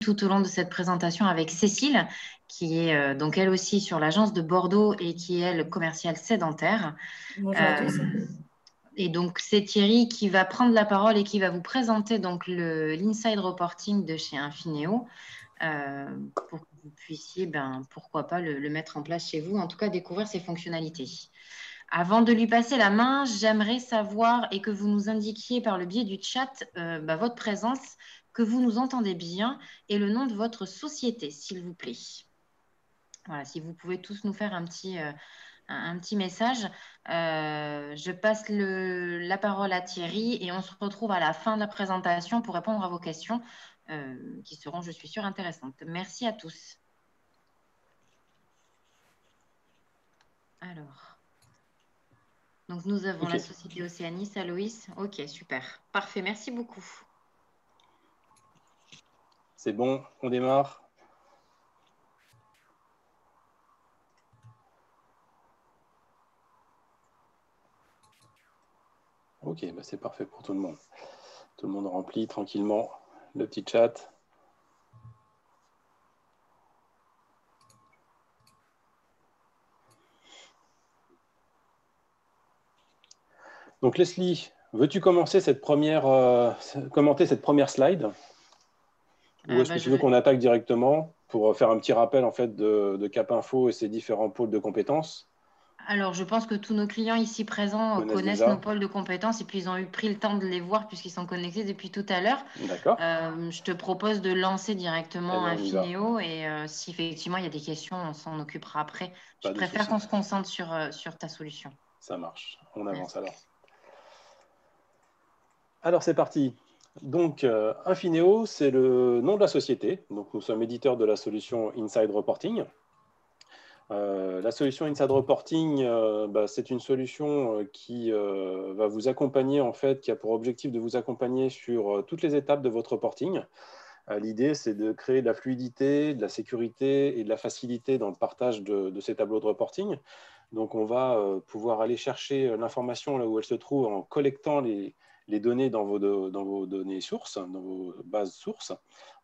tout au long de cette présentation avec Cécile, qui est donc elle aussi sur l'agence de Bordeaux et qui est le commercial sédentaire. Bonjour à Euh, tous. et donc c'est Thierry qui va prendre la parole et qui va vous présenter donc l'inside reporting de chez Infineo pour que vous puissiez, pourquoi pas, le mettre en place chez vous, en tout cas découvrir ses fonctionnalités. Avant de lui passer la main, j'aimerais savoir et que vous nous indiquiez par le biais du chat votre présence, que vous nous entendez bien et le nom de votre société, s'il vous plaît. Voilà, si vous pouvez tous nous faire un petit message. Je passe la parole à Thierry et on se retrouve à la fin de la présentation pour répondre à vos questions qui seront, je suis sûre, intéressantes. Merci à tous. Alors, donc nous avons la société Océanis, Aloïs. Ok, super. Parfait, merci beaucoup. C'est bon, on démarre. Ok, bah c'est parfait pour tout le monde. Tout le monde remplit tranquillement le petit chat. Donc Leslie, veux-tu commencer commenter cette première slide? Ou est-ce que tu veux qu'on attaque directement pour faire un petit rappel en fait, de Cap Info et ses différents pôles de compétences? Alors, je pense que tous nos clients ici présents connaissent nos pôles de compétences et puis ils ont pris le temps de les voir puisqu'ils sont connectés depuis tout à l'heure. D'accord. Je te propose de lancer directement Infineo et si effectivement il y a des questions, on s'en occupera après. Je préfère qu'on se concentre sur ta solution. Ça marche, on avance alors. Alors c'est parti. Donc Infineo, c'est le nom de la société. Donc nous sommes éditeurs de la solution Inside Reporting. La solution Inside Reporting, c'est une solution qui va vous accompagner, en fait, qui a pour objectif de vous accompagner sur toutes les étapes de votre reporting. L'idée, c'est de créer de la fluidité, de la sécurité et de la facilité dans le partage de ces tableaux de reporting. Donc, on va pouvoir aller chercher l'information là où elle se trouve en collectant les données dans vos données sources, dans vos bases sources.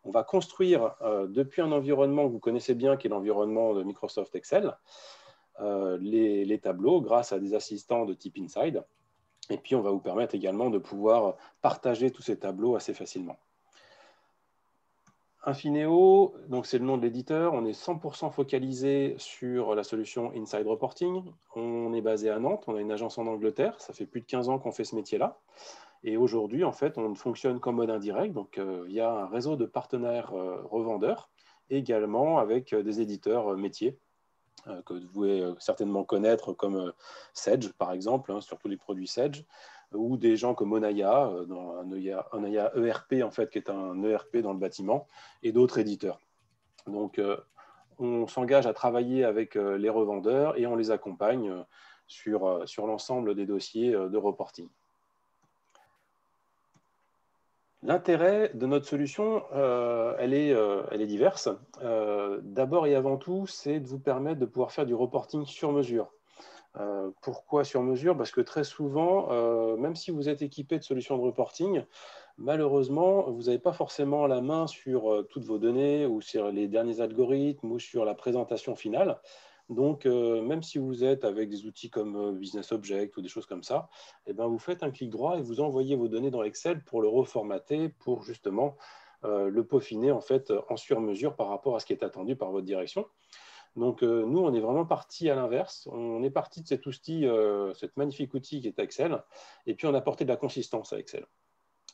On va construire depuis un environnement que vous connaissez bien, qui est l'environnement de Microsoft Excel, les tableaux grâce à des assistants de type Inside. Et puis, on va vous permettre également de pouvoir partager tous ces tableaux assez facilement. Infineo, donc c'est le nom de l'éditeur, on est 100% focalisé sur la solution Inside Reporting. On est basé à Nantes, on a une agence en Angleterre, ça fait plus de 15 ans qu'on fait ce métier-là. Et aujourd'hui, en fait, on fonctionne comme mode indirect, donc via un réseau de partenaires revendeurs, également avec des éditeurs métiers que vous pouvez certainement connaître comme Sage, par exemple, hein, surtout les produits Sage, ou des gens comme Onaya, Onaya ERP, en fait, qui est un ERP dans le bâtiment, et d'autres éditeurs. Donc, on s'engage à travailler avec les revendeurs et on les accompagne sur l'ensemble des dossiers de reporting. L'intérêt de notre solution, elle est diverse. D'abord et avant tout, c'est de vous permettre de pouvoir faire du reporting sur mesure. Pourquoi sur mesure? Parce que très souvent, même si vous êtes équipé de solutions de reporting, malheureusement, vous n'avez pas forcément la main sur toutes vos données ou sur les derniers algorithmes ou sur la présentation finale. Donc, même si vous êtes avec des outils comme Business Object ou des choses comme ça, eh ben, vous faites un clic droit et vous envoyez vos données dans Excel pour le reformater, pour justement le peaufiner en fait en sur-mesure par rapport à ce qui est attendu par votre direction. Donc, nous, on est vraiment parti à l'inverse. On est parti de cet outil, cet magnifique outil qui est Excel, et puis on a apporté de la consistance à Excel.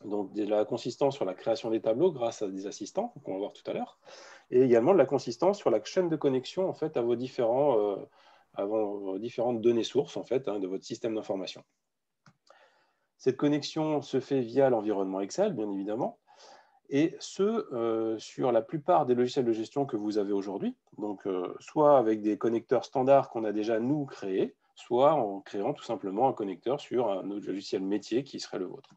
Donc, de la consistance sur la création des tableaux grâce à des assistants, qu'on va voir tout à l'heure, et également de la consistance sur la chaîne de connexion en fait, à vos différentes données sources en fait, hein, de votre système d'information. Cette connexion se fait via l'environnement Excel, bien évidemment, et ce, sur la plupart des logiciels de gestion que vous avez aujourd'hui, donc soit avec des connecteurs standards qu'on a déjà nous créés, soit en créant tout simplement un connecteur sur un autre logiciel métier qui serait le vôtre.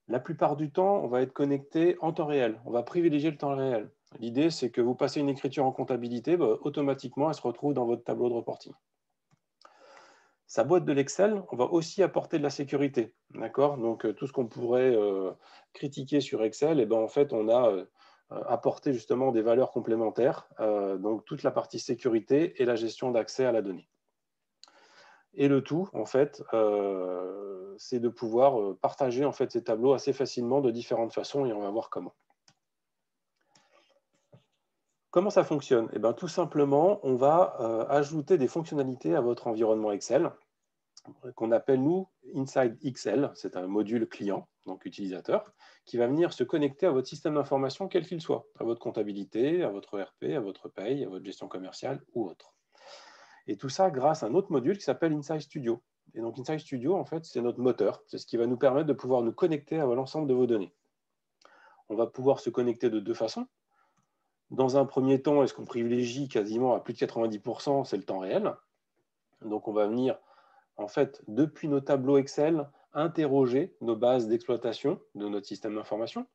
La plupart du temps, on va être connecté en temps réel. On va privilégier le temps réel. L'idée, c'est que vous passez une écriture en comptabilité, automatiquement, elle se retrouve dans votre tableau de reporting. Sa boîte de l'Excel, on va aussi apporter de la sécurité. D'accord? Donc, tout ce qu'on pourrait critiquer sur Excel, en fait, on a apporter justement des valeurs complémentaires, donc toute la partie sécurité et la gestion d'accès à la donnée. Et le tout, en fait, c'est de pouvoir partager en fait, ces tableaux assez facilement de différentes façons, et on va voir comment. Comment ça fonctionne? Eh bien, tout simplement, on va ajouter des fonctionnalités à votre environnement Excel, qu'on appelle, nous, Inside Excel. C'est un module client, donc utilisateur, qui va venir se connecter à votre système d'information, quel qu'il soit, à votre comptabilité, à votre ERP, à votre paye, à votre gestion commerciale ou autre. Et tout ça grâce à un autre module qui s'appelle Inside Studio. Et donc, Inside Studio, en fait, c'est notre moteur. C'est ce qui va nous permettre de pouvoir nous connecter à l'ensemble de vos données. On va pouvoir se connecter de deux façons. Dans un premier temps, est-ce qu'on privilégie quasiment à plus de 90%, c'est le temps réel. Donc, on va venir, en fait, depuis nos tableaux Excel, interroger nos bases d'exploitation de notre système d'information,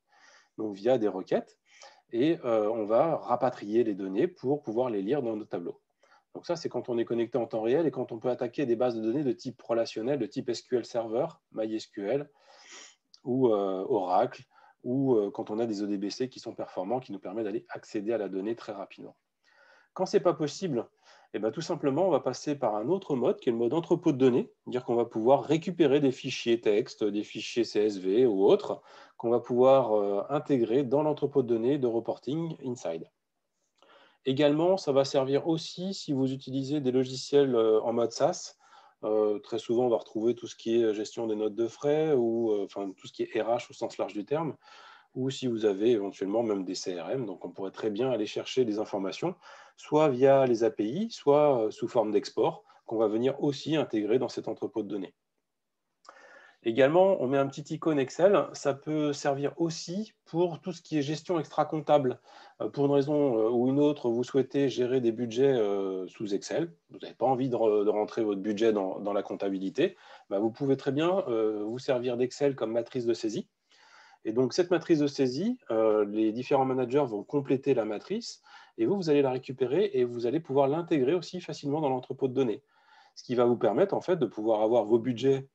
donc via des requêtes, et on va rapatrier les données pour pouvoir les lire dans nos tableaux. Donc ça, c'est quand on est connecté en temps réel et quand on peut attaquer des bases de données de type relationnel, de type SQL Server, MySQL ou Oracle, ou quand on a des ODBC qui sont performants, qui nous permettent d'aller accéder à la donnée très rapidement. Quand ce n'est pas possible, eh bien, tout simplement, on va passer par un autre mode, qui est le mode entrepôt de données, c'est-à-dire qu'on va pouvoir récupérer des fichiers texte, des fichiers CSV ou autres, qu'on va pouvoir intégrer dans l'entrepôt de données de reporting Inside. Également, ça va servir aussi si vous utilisez des logiciels en mode SaaS. Très souvent, on va retrouver tout ce qui est gestion des notes de frais ou enfin, tout ce qui est RH au sens large du terme, ou si vous avez éventuellement même des CRM. Donc, on pourrait très bien aller chercher des informations, soit via les API, soit sous forme d'export, qu'on va venir aussi intégrer dans cet entrepôt de données. Également, on met un petit icône Excel. Ça peut servir aussi pour tout ce qui est gestion extra-comptable. Pour une raison ou une autre, vous souhaitez gérer des budgets sous Excel. Vous n'avez pas envie de rentrer votre budget dans la comptabilité. Bah, vous pouvez très bien vous servir d'Excel comme matrice de saisie. Et donc, cette matrice de saisie, les différents managers vont compléter la matrice et vous allez la récupérer et vous allez pouvoir l'intégrer aussi facilement dans l'entrepôt de données. Ce qui va vous permettre en fait de pouvoir avoir vos budgets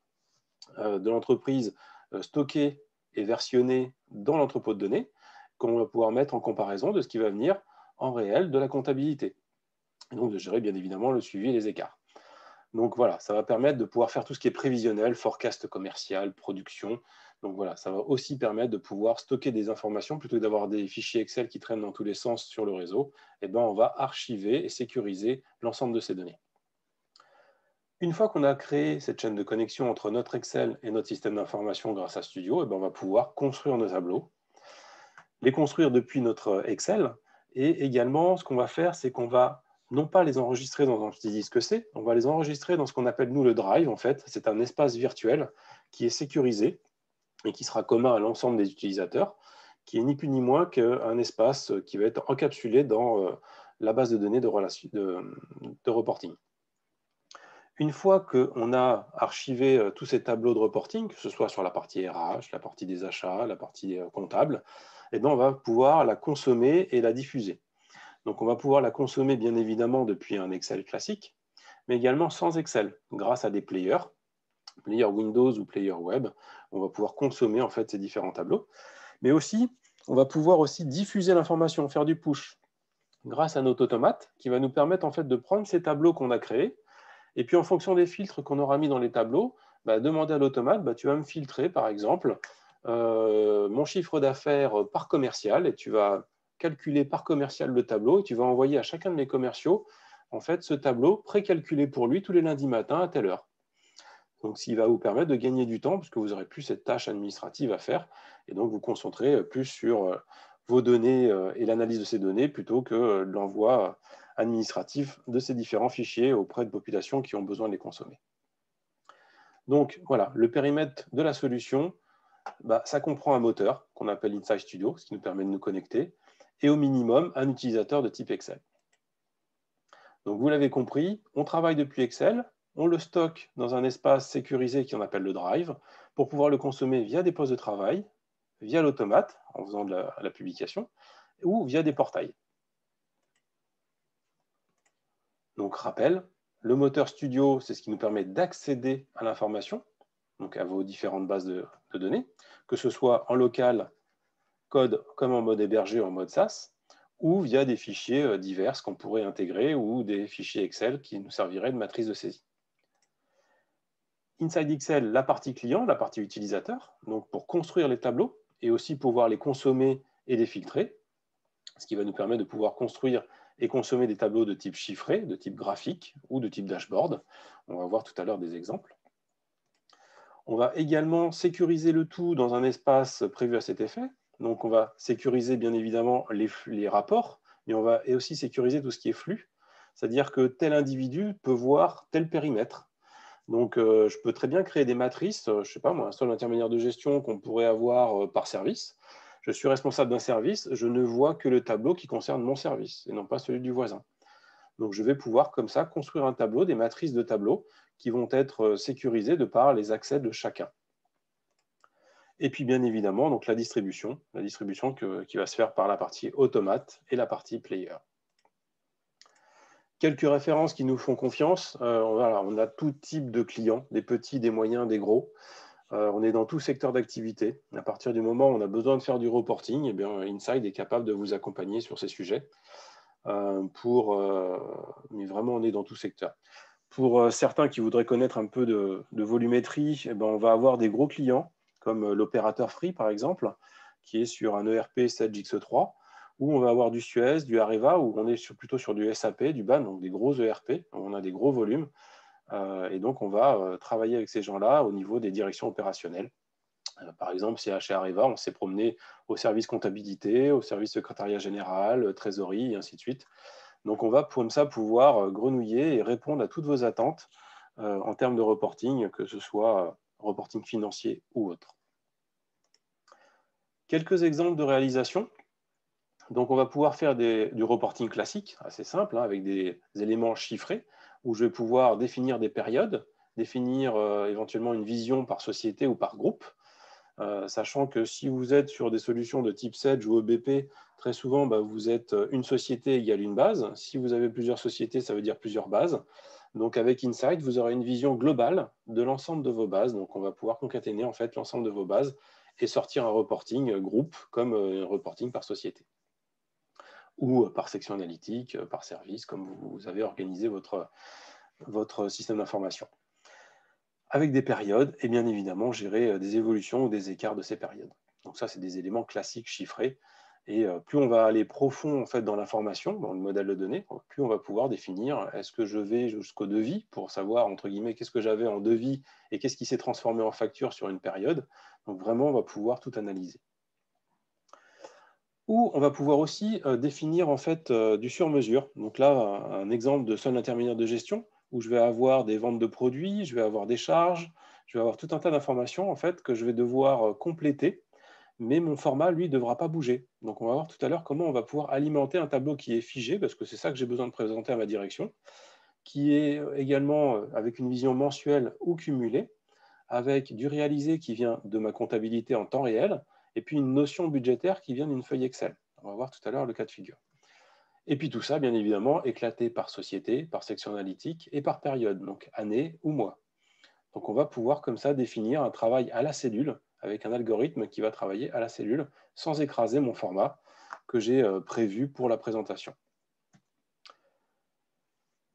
de l'entreprise stockés et versionnés dans l'entrepôt de données qu'on va pouvoir mettre en comparaison de ce qui va venir en réel de la comptabilité. Et donc de gérer bien évidemment le suivi et les écarts. Donc voilà, ça va permettre de pouvoir faire tout ce qui est prévisionnel, forecast commercial, production. Donc voilà, ça va aussi permettre de pouvoir stocker des informations plutôt que d'avoir des fichiers Excel qui traînent dans tous les sens sur le réseau. Et ben, on va archiver et sécuriser l'ensemble de ces données. Une fois qu'on a créé cette chaîne de connexion entre notre Excel et notre système d'information grâce à Studio, on va pouvoir construire nos tableaux, les construire depuis notre Excel. Et également, ce qu'on va faire, c'est qu'on va non pas les enregistrer dans un petit disque C, on va les enregistrer dans ce qu'on appelle, nous, le Drive. En fait, c'est un espace virtuel qui est sécurisé et qui sera commun à l'ensemble des utilisateurs, qui est ni plus ni moins qu'un espace qui va être encapsulé dans la base de données de reporting. Une fois qu'on a archivé tous ces tableaux de reporting, que ce soit sur la partie RH, la partie des achats, la partie comptable, on va pouvoir la consommer et la diffuser. Donc, on va pouvoir la consommer, bien évidemment, depuis un Excel classique, mais également sans Excel, grâce à des players Windows ou player web. On va pouvoir consommer, en fait, ces différents tableaux. Mais aussi, on va pouvoir aussi diffuser l'information, faire du push, grâce à notre automate, qui va nous permettre, en fait, de prendre ces tableaux qu'on a créés, et puis, en fonction des filtres qu'on aura mis dans les tableaux, demander à l'automate, tu vas me filtrer, par exemple, mon chiffre d'affaires par commercial, et tu vas calculer par commercial le tableau, et tu vas envoyer à chacun de mes commerciaux, en fait, ce tableau précalculé pour lui tous les lundis matins à telle heure. Donc, ce qui va vous permettre de gagner du temps, puisque vous n'aurez plus cette tâche administrative à faire, et donc vous concentrez plus sur vos données et l'analyse de ces données, plutôt que l'envoi administratif de ces différents fichiers auprès de populations qui ont besoin de les consommer. Donc voilà, le périmètre de la solution, ça comprend un moteur qu'on appelle Inside Studio, ce qui nous permet de nous connecter, et au minimum un utilisateur de type Excel. Donc vous l'avez compris, on travaille depuis Excel, on le stocke dans un espace sécurisé qu'on appelle le Drive, pour pouvoir le consommer via des postes de travail, via l'automate, en faisant de la publication, ou via des portails. Donc, rappel, le moteur Studio, c'est ce qui nous permet d'accéder à l'information, donc à vos différentes bases de données, que ce soit en local code comme en mode hébergé ou en mode SaaS, ou via des fichiers divers qu'on pourrait intégrer ou des fichiers Excel qui nous serviraient de matrice de saisie. Inside Excel, la partie client, la partie utilisateur, donc pour construire les tableaux et aussi pouvoir les consommer et les filtrer, ce qui va nous permettre de pouvoir construire et consommer des tableaux de type chiffré, de type graphique ou de type dashboard. On va voir tout à l'heure des exemples. On va également sécuriser le tout dans un espace prévu à cet effet. Donc on va sécuriser bien évidemment les rapports, mais on va aussi sécuriser tout ce qui est flux. C'est-à-dire que tel individu peut voir tel périmètre. Donc, je peux très bien créer des matrices, je ne sais pas moi, un seul intermédiaire de gestion qu'on pourrait avoir par service. Je suis responsable d'un service, je ne vois que le tableau qui concerne mon service et non pas celui du voisin. Donc, je vais pouvoir comme ça construire un tableau, des matrices de tableaux qui vont être sécurisées de par les accès de chacun. Et puis, bien évidemment, donc la distribution qui va se faire par la partie automate et la partie player. Quelques références qui nous font confiance. On a tout type de clients, des petits, des moyens, des gros. On est dans tout secteur d'activité. À partir du moment où on a besoin de faire du reporting, eh bien, Inside est capable de vous accompagner sur ces sujets. Mais vraiment, on est dans tout secteur. Pour certains qui voudraient connaître un peu de volumétrie, eh bien, on va avoir des gros clients, comme l'opérateur Free, par exemple, qui est sur un ERP Sage X3, où on va avoir du Suez, du Areva, où on est plutôt sur du SAP, du BAN, donc des gros ERP, où on a des gros volumes. Et donc, on va travailler avec ces gens-là au niveau des directions opérationnelles. Par exemple, si chez Areva, on s'est promené au service comptabilité, au service secrétariat général, trésorerie, et ainsi de suite. Donc, on va comme ça pouvoir grenouiller et répondre à toutes vos attentes en termes de reporting, que ce soit reporting financier ou autre. Quelques exemples de réalisation. Donc, on va pouvoir faire du reporting classique, assez simple, hein, avec des éléments chiffrés, où je vais pouvoir définir des périodes, définir éventuellement une vision par société ou par groupe, sachant que si vous êtes sur des solutions de type Sage ou EBP, très souvent, vous êtes une société égale une base. Si vous avez plusieurs sociétés, ça veut dire plusieurs bases. Donc, avec Insight, vous aurez une vision globale de l'ensemble de vos bases. Donc, on va pouvoir concaténer en fait l'ensemble de vos bases et sortir un reporting groupe comme un reporting par société ou par section analytique, par service, comme vous avez organisé votre système d'information. Avec des périodes et bien évidemment gérer des évolutions ou des écarts de ces périodes. Donc ça, c'est des éléments classiques chiffrés. Et plus on va aller profond en fait, dans l'information, dans le modèle de données, plus on va pouvoir définir est-ce que je vais jusqu'au devis pour savoir, entre guillemets, qu'est-ce que j'avais en devis et qu'est-ce qui s'est transformé en facture sur une période. Donc vraiment, on va pouvoir tout analyser. Ou on va pouvoir aussi définir en fait du sur-mesure. Donc là, un exemple de seul intermédiaire de gestion où je vais avoir des ventes de produits, je vais avoir des charges, je vais avoir tout un tas d'informations en fait que je vais devoir compléter, mais mon format, lui, ne devra pas bouger. Donc on va voir tout à l'heure comment on va pouvoir alimenter un tableau qui est figé, parce que c'est ça que j'ai besoin de présenter à ma direction, qui est également avec une vision mensuelle ou cumulée, avec du réalisé qui vient de ma comptabilité en temps réel, et puis une notion budgétaire qui vient d'une feuille Excel. On va voir tout à l'heure le cas de figure. Et puis tout ça, bien évidemment, éclaté par société, par section analytique et par période, donc année ou mois. Donc on va pouvoir comme ça définir un travail à la cellule, avec un algorithme qui va travailler à la cellule, sans écraser mon format que j'ai prévu pour la présentation.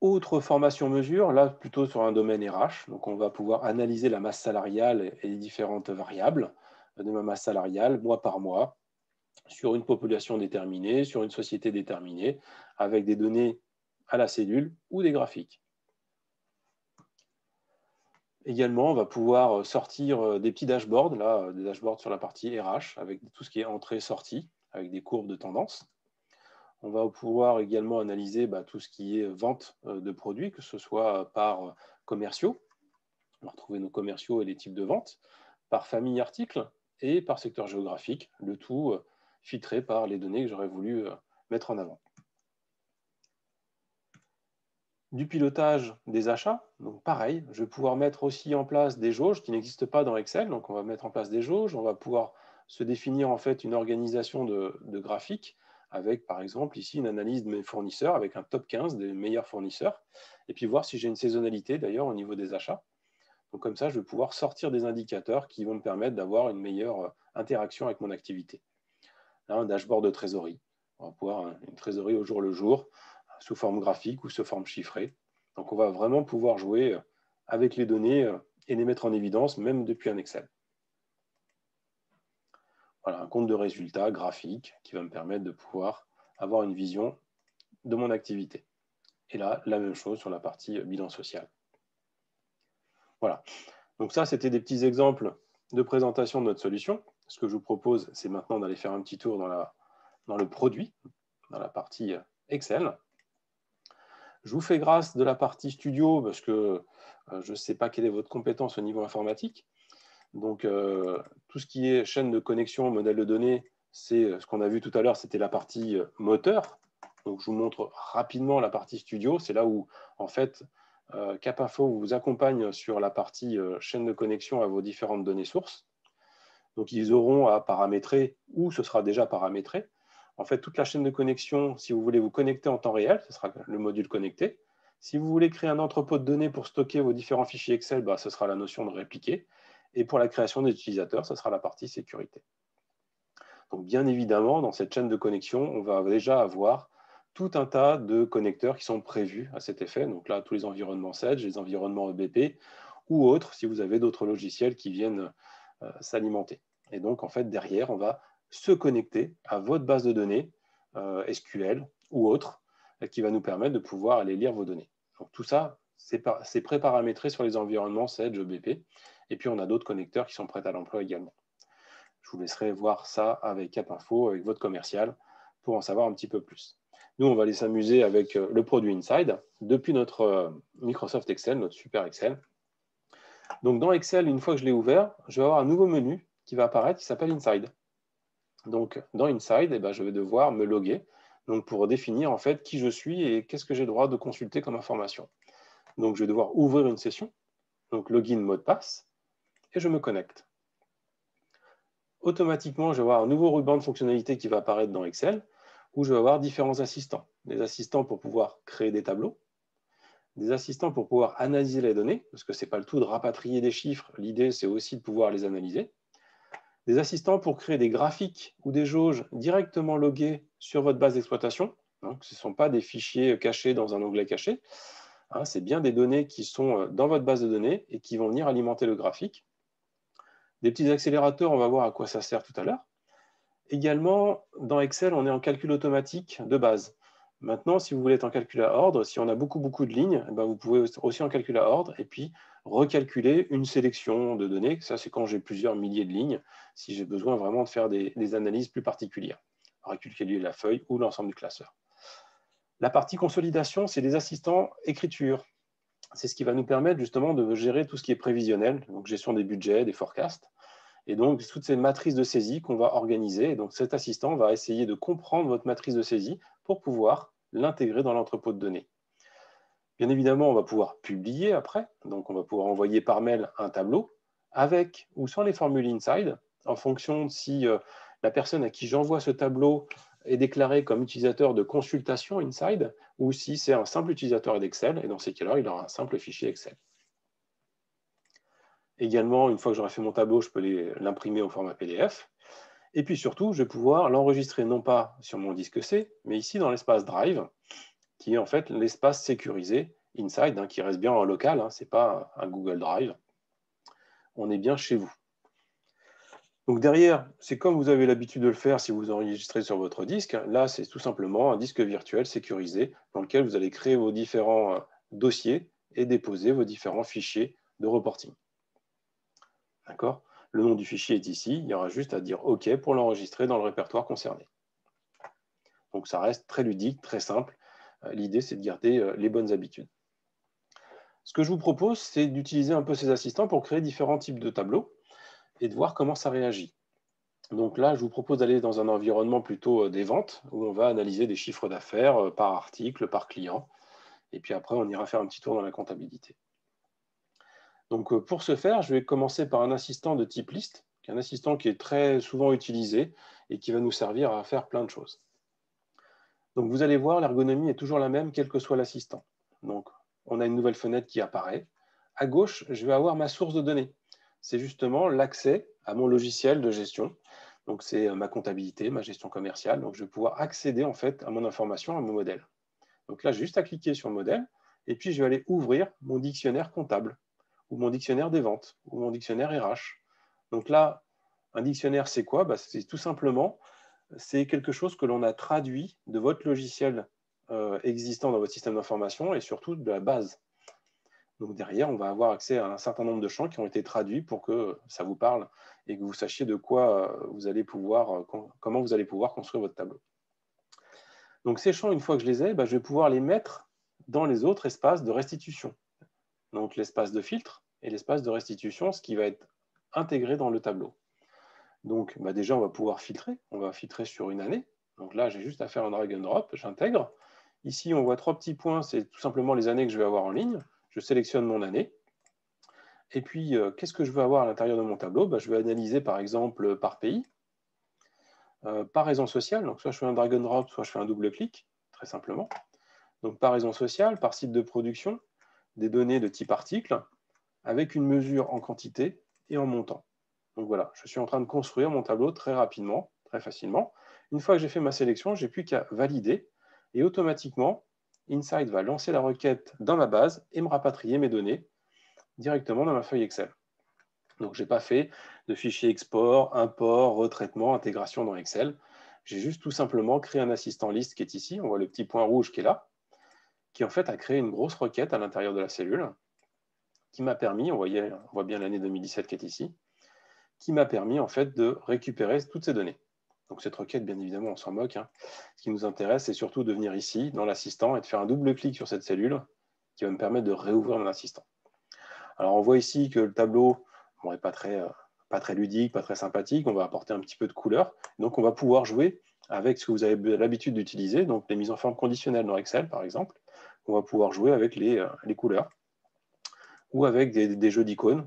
Autre formation mesure, là plutôt sur un domaine RH, donc on va pouvoir analyser la masse salariale et les différentes variables de ma masse salariale mois par mois sur une population déterminée, sur une société déterminée, avec des données à la cellule ou des graphiques. Également, on va pouvoir sortir des petits dashboards, là, des dashboards sur la partie RH, avec tout ce qui est entrée-sortie, avec des courbes de tendance. On va pouvoir également analyser tout ce qui est vente de produits, que ce soit par commerciaux. On va retrouver nos commerciaux et les types de ventes, par famille article et par secteur géographique, le tout filtré par les données que j'aurais voulu mettre en avant. Du pilotage des achats, donc pareil, je vais pouvoir mettre aussi en place des jauges qui n'existent pas dans Excel, donc on va mettre en place des jauges, on va pouvoir se définir en fait une organisation de graphiques avec par exemple ici une analyse de mes fournisseurs avec un top 15 des meilleurs fournisseurs et puis voir si j'ai une saisonnalité d'ailleurs au niveau des achats. Donc comme ça, je vais pouvoir sortir des indicateurs qui vont me permettre d'avoir une meilleure interaction avec mon activité. là, un dashboard de trésorerie. On va pouvoir une trésorerie au jour le jour, sous forme graphique ou sous forme chiffrée. Donc, on va vraiment pouvoir jouer avec les données et les mettre en évidence, même depuis un Excel. Voilà, un compte de résultats graphique qui va me permettre de pouvoir avoir une vision de mon activité. Et là, la même chose sur la partie bilan social. Voilà. Donc ça, c'était des petits exemples de présentation de notre solution. Ce que je vous propose, c'est maintenant d'aller faire un petit tour dans le produit, dans la partie Excel. Je vous fais grâce de la partie studio parce que je ne sais pas quelle est votre compétence au niveau informatique. Donc, tout ce qui est chaîne de connexion, modèle de données, c'est ce qu'on a vu tout à l'heure, c'était la partie moteur. Donc, je vous montre rapidement la partie studio. C'est là où, en fait, Capinfo vous accompagne sur la partie chaîne de connexion à vos différentes données sources. Donc, ils auront à paramétrer, ou ce sera déjà paramétré. En fait, toute la chaîne de connexion, si vous voulez vous connecter en temps réel, ce sera le module connecté. Si vous voulez créer un entrepôt de données pour stocker vos différents fichiers Excel, bah, ce sera la notion de répliquer. Et pour la création des utilisateurs, ce sera la partie sécurité. Donc, bien évidemment, dans cette chaîne de connexion, on va déjà avoir tout un tas de connecteurs qui sont prévus à cet effet. Donc là, tous les environnements Sedge, les environnements EBP ou autres, si vous avez d'autres logiciels qui viennent s'alimenter. Et donc, en fait, derrière, on va se connecter à votre base de données SQL ou autre, qui va nous permettre de pouvoir aller lire vos données. Donc, tout ça, c'est pré-paramétré sur les environnements Sedge, EBP. Et puis, on a d'autres connecteurs qui sont prêts à l'emploi également. Je vous laisserai voir ça avec Capinfo, avec votre commercial, pour en savoir un petit peu plus. Nous, on va aller s'amuser avec le produit Inside depuis notre Microsoft Excel, notre super Excel. Donc, dans Excel, une fois que je l'ai ouvert, je vais avoir un nouveau menu qui va apparaître qui s'appelle Inside. Donc, dans Inside, eh ben, je vais devoir me loguer donc pour définir en fait qui je suis et qu'est-ce que j'ai le droit de consulter comme information. Donc, je vais devoir ouvrir une session, donc login, mot de passe, et je me connecte. Automatiquement, je vais avoir un nouveau ruban de fonctionnalités qui va apparaître dans Excel, où je vais avoir différents assistants. Des assistants pour pouvoir créer des tableaux, des assistants pour pouvoir analyser les données, parce que ce n'est pas le tout de rapatrier des chiffres, l'idée c'est aussi de pouvoir les analyser. Des assistants pour créer des graphiques ou des jauges directement logués sur votre base d'exploitation. Donc, ce ne sont pas des fichiers cachés dans un onglet caché. C'est bien des données qui sont dans votre base de données et qui vont venir alimenter le graphique. Des petits accélérateurs, on va voir à quoi ça sert tout à l'heure. Également, dans Excel, on est en calcul automatique de base. Maintenant, si vous voulez être en calcul à ordre, si on a beaucoup de lignes, vous pouvez aussi en calcul à ordre et puis recalculer une sélection de données. Ça, c'est quand j'ai plusieurs milliers de lignes, si j'ai besoin vraiment de faire des analyses plus particulières. Recalculer la feuille ou l'ensemble du classeur. La partie consolidation, c'est des assistants écriture. C'est ce qui va nous permettre justement de gérer tout ce qui est prévisionnel, donc gestion des budgets, des forecasts. Et donc, toutes ces matrices de saisie qu'on va organiser. Et donc, cet assistant va essayer de comprendre votre matrice de saisie pour pouvoir l'intégrer dans l'entrepôt de données. Bien évidemment, on va pouvoir publier après. Donc, on va pouvoir envoyer par mail un tableau avec ou sans les formules Inside, en fonction de si la personne à qui j'envoie ce tableau est déclaré comme utilisateur de consultation Inside ou si c'est un simple utilisateur d'Excel. Et dans ces cas-là, il aura un simple fichier Excel. Également, une fois que j'aurai fait mon tableau, je peux l'imprimer au format PDF. Et puis surtout, je vais pouvoir l'enregistrer non pas sur mon disque C, mais ici dans l'espace Drive, qui est en fait l'espace sécurisé Inside, qui reste bien en local, ce n'est pas un Google Drive. On est bien chez vous. Donc derrière, c'est comme vous avez l'habitude de le faire si vous enregistrez sur votre disque. Là, c'est tout simplement un disque virtuel sécurisé dans lequel vous allez créer vos différents dossiers et déposer vos différents fichiers de reporting. D'accord ? Le nom du fichier est ici. Il y aura juste à dire OK pour l'enregistrer dans le répertoire concerné. Donc ça reste très ludique, très simple. L'idée, c'est de garder les bonnes habitudes. Ce que je vous propose, c'est d'utiliser un peu ces assistants pour créer différents types de tableaux et de voir comment ça réagit. Donc là, je vous propose d'aller dans un environnement plutôt des ventes, où on va analyser des chiffres d'affaires par article, par client. Et puis après, on ira faire un petit tour dans la comptabilité. Donc pour ce faire, je vais commencer par un assistant de type liste, qui est un assistant qui est très souvent utilisé et qui va nous servir à faire plein de choses. Donc vous allez voir, l'ergonomie est toujours la même, quel que soit l'assistant. Donc on a une nouvelle fenêtre qui apparaît. À gauche, je vais avoir ma source de données. C'est justement l'accès à mon logiciel de gestion. Donc, c'est ma comptabilité, ma gestion commerciale. Donc, je vais pouvoir accéder en fait à mon information, à mon modèle. Donc là, j'ai juste à cliquer sur le modèle et puis je vais aller ouvrir mon dictionnaire comptable ou mon dictionnaire des ventes ou mon dictionnaire RH. Donc là, un dictionnaire, c'est quoi? C'est tout simplement, c'est quelque chose que l'on a traduit de votre logiciel existant dans votre système d'information et surtout de la base. Donc derrière, on va avoir accès à un certain nombre de champs qui ont été traduits pour que ça vous parle et que vous sachiez de quoi vous allez pouvoir, comment vous allez pouvoir construire votre tableau. Donc ces champs, une fois que je les ai, je vais pouvoir les mettre dans les autres espaces de restitution. Donc l'espace de filtre et l'espace de restitution, ce qui va être intégré dans le tableau. Donc déjà, on va pouvoir filtrer. On va filtrer sur une année. Donc là, j'ai juste à faire un drag and drop, j'intègre. Ici, on voit 3 petits points, c'est tout simplement les années que je vais avoir en ligne. Je sélectionne mon année. Et puis, qu'est-ce que je veux avoir à l'intérieur de mon tableau? Je vais analyser, par exemple, par pays, par raison sociale. Donc, soit je fais un drag and drop, soit je fais un double-clic, très simplement. Donc, par raison sociale, par site de production, des données de type article, avec une mesure en quantité et en montant. Donc voilà, je suis en train de construire mon tableau très rapidement, très facilement. Une fois que j'ai fait ma sélection, je n'ai plus qu'à valider et automatiquement, Insight va lancer la requête dans ma base et me rapatrier mes données directement dans ma feuille Excel. Donc je n'ai pas fait de fichier export, import, retraitement, intégration dans Excel. J'ai juste tout simplement créé un assistant liste qui est ici. On voit le petit point rouge qui est là, qui en fait a créé une grosse requête à l'intérieur de la cellule qui m'a permis, on voit bien l'année 2017 qui est ici, qui m'a permis en fait de récupérer toutes ces données. Donc cette requête, bien évidemment, on s'en moque. Ce qui nous intéresse, c'est surtout de venir ici, dans l'assistant, et de faire un double-clic sur cette cellule qui va me permettre de réouvrir mon assistant. Alors on voit ici que le tableau n'est pas très ludique, pas très sympathique. On va apporter un petit peu de couleur. Donc on va pouvoir jouer avec ce que vous avez l'habitude d'utiliser, donc les mises en forme conditionnelles dans Excel, par exemple. On va pouvoir jouer avec les couleurs ou avec des jeux d'icônes.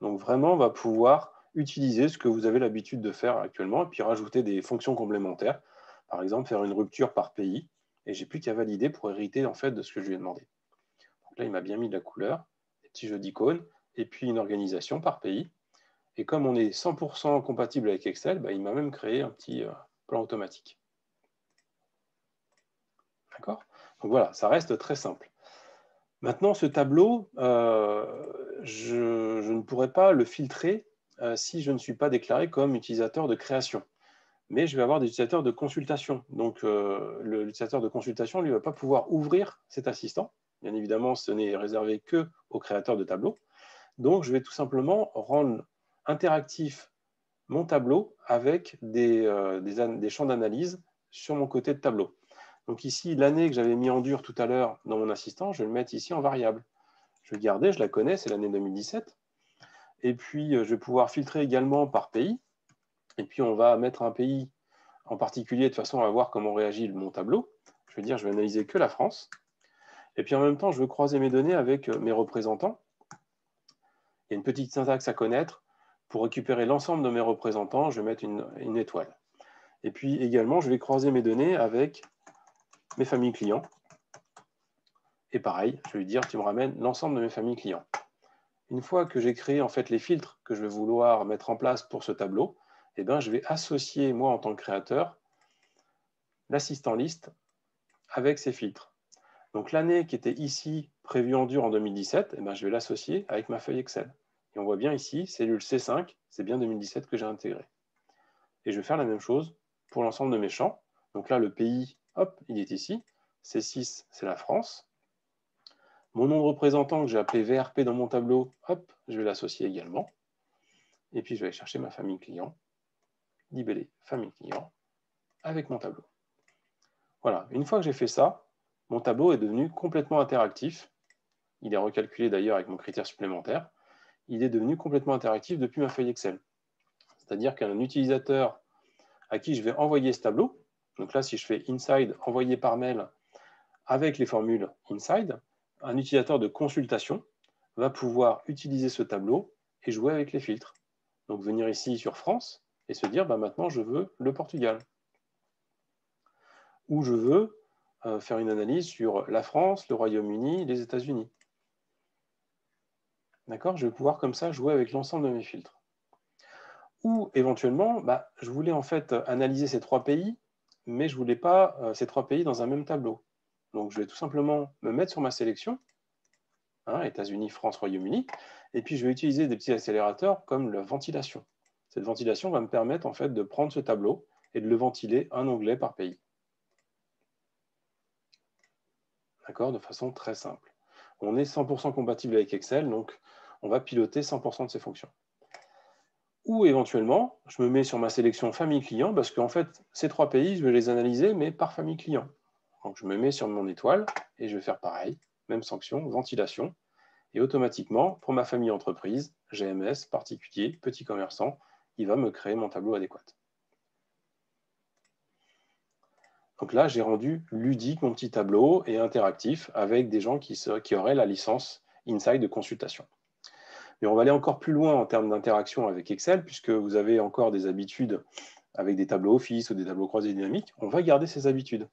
Donc vraiment, on va pouvoir utiliser ce que vous avez l'habitude de faire actuellement et puis rajouter des fonctions complémentaires. Par exemple, faire une rupture par pays. Et j'ai plus qu'à valider pour hériter en fait de ce que je lui ai demandé. Donc là, il m'a bien mis de la couleur, des petits jeux d'icônes, et puis une organisation par pays. Et comme on est 100% compatible avec Excel, il m'a même créé un petit plan automatique. D'accord? Donc voilà, ça reste très simple. Maintenant, ce tableau, je ne pourrais pas le filtrer si je ne suis pas déclaré comme utilisateur de création. Mais je vais avoir des utilisateurs de consultation. Donc, l'utilisateur de consultation, lui, ne va pas pouvoir ouvrir cet assistant. Bien évidemment, ce n'est réservé qu'aux créateurs de tableaux. Donc, je vais tout simplement rendre interactif mon tableau avec des champs d'analyse sur mon côté de tableau. Donc ici, l'année que j'avais mis en dur tout à l'heure dans mon assistant, je vais le mettre ici en variable. Je vais garder, je la connais, c'est l'année 2017. Et puis, je vais pouvoir filtrer également par pays. Et puis, on va mettre un pays en particulier de façon à voir comment réagit mon tableau. Je vais dire, je vais analyser que la France. Et puis, en même temps, je veux croiser mes données avec mes représentants. Il y a une petite syntaxe à connaître. Pour récupérer l'ensemble de mes représentants, je vais mettre une étoile. Et puis, également, je vais croiser mes données avec mes familles clients. Et pareil, je vais lui dire, tu me ramènes l'ensemble de mes familles clients. Une fois que j'ai créé en fait les filtres que je vais vouloir mettre en place pour ce tableau, je vais associer, moi en tant que créateur, l'assistant liste avec ces filtres. Donc l'année qui était ici prévue en dur en 2017, je vais l'associer avec ma feuille Excel. Et on voit bien ici, cellule C5, c'est bien 2017 que j'ai intégré. Et je vais faire la même chose pour l'ensemble de mes champs. Donc là, le pays, hop, il est ici. C6, c'est la France. Mon nom de représentant que j'ai appelé VRP dans mon tableau, hop, je vais l'associer également. Et puis, je vais aller chercher ma famille client, libeller famille client, avec mon tableau. Voilà, une fois que j'ai fait ça, mon tableau est devenu complètement interactif. Il est recalculé d'ailleurs avec mon critère supplémentaire. Il est devenu complètement interactif depuis ma feuille Excel. C'est-à-dire qu'un utilisateur à qui je vais envoyer ce tableau, donc là, si je fais inside, envoyer par mail avec les formules inside, un utilisateur de consultation va pouvoir utiliser ce tableau et jouer avec les filtres. Donc venir ici sur France et se dire, maintenant je veux le Portugal. Ou je veux faire une analyse sur la France, le Royaume-Uni, les États-Unis. D'accord? Je vais pouvoir comme ça jouer avec l'ensemble de mes filtres. Ou éventuellement, bah, je voulais en fait analyser ces 3 pays, mais je ne voulais pas ces 3 pays dans un même tableau. Donc, je vais tout simplement me mettre sur ma sélection, hein, États-Unis, France, Royaume-Uni, et puis je vais utiliser des petits accélérateurs comme la ventilation. Cette ventilation va me permettre en fait de prendre ce tableau et de le ventiler un onglet par pays. D'accord, de façon très simple. On est 100% compatible avec Excel, donc on va piloter 100% de ces fonctions. Ou éventuellement, je me mets sur ma sélection famille client, parce qu'en fait, ces 3 pays, je vais les analyser, mais par famille client. Donc je me mets sur mon étoile, et je vais faire pareil, même sanction, ventilation, et automatiquement, pour ma famille entreprise, GMS, particulier, petit commerçant, il va me créer mon tableau adéquat. Donc là, j'ai rendu ludique mon petit tableau et interactif avec des gens qui auraient la licence Insight de consultation. Mais on va aller encore plus loin en termes d'interaction avec Excel, puisque vous avez encore des habitudes avec des tableaux Office ou des tableaux croisés dynamiques. On va garder ces habitudes.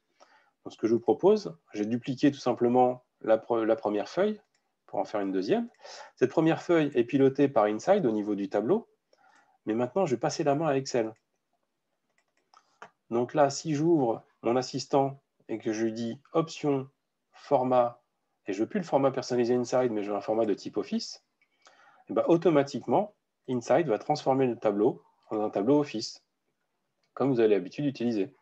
Donc, ce que je vous propose, j'ai dupliqué tout simplement la première feuille pour en faire une deuxième. Cette première feuille est pilotée par Insight au niveau du tableau, mais maintenant, je vais passer la main à Excel. Donc là, si j'ouvre mon assistant et que je lui dis Option, Format, et je ne veux plus le format personnalisé Insight, mais je veux un format de type Office, et bien, automatiquement, Insight va transformer le tableau en un tableau Office, comme vous avez l'habitude d'utiliser.